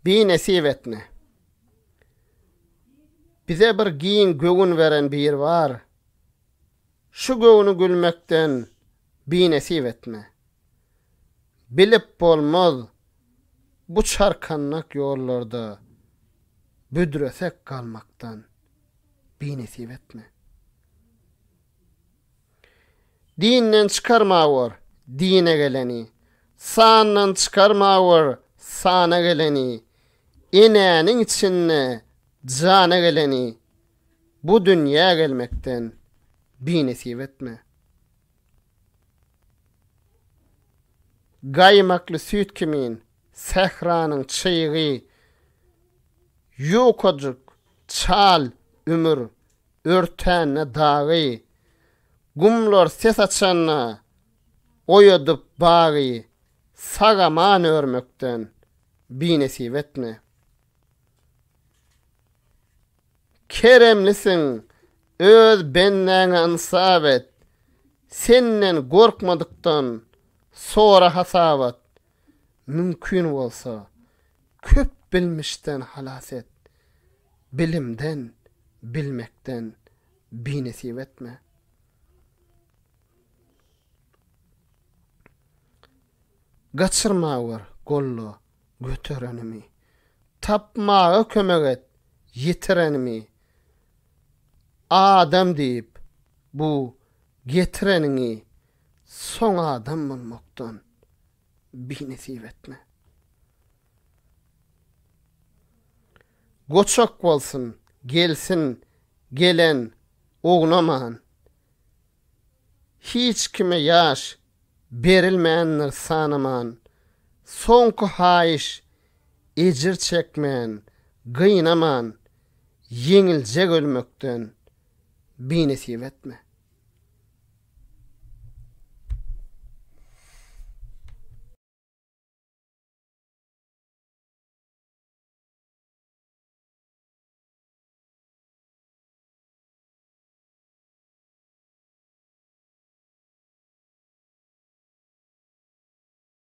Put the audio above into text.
bir nesip etme. Bize bir giyin göğün veren bir var. Şu göğünü gülmekten bir nesip etme. Bilip bolmaz bu çarkannak yollarda büdresek kalmaktan bir nesip etme. Dinden çıkarma var, dine geleni. Sağından çıkarma var, sağına geleni. İneğinin içine cana geleni. Bu dünya gelmekten bir nesip etme. Gaymaklı süt kimin, sehranın çıyığı, yokacık, çal, ümür, örtenle dağı, gumlar ses açanla, oyadıp bağı, sagaman örmekten bir nesip etme. Keremlisin, öz benden ansab et, senden korkmadıktan sonra hasabat, mümkün olsa köp bilmişten halas et, bilimden, bilmekten bir nesip etme. Gaçırma var gollu götürenimi, tapmağı kömek et yitirenimi. Adam deyip bu getirenini son adam olmaktan bir nesip etme. Goçak bolsun, gelsin, gelen, oğnaman. Hiç kime yaş berilmeyenler sanaman. Sonku hayiş, ecir çekmeyen, gıynaman. Yenilecek ölmekten bir nesip etme.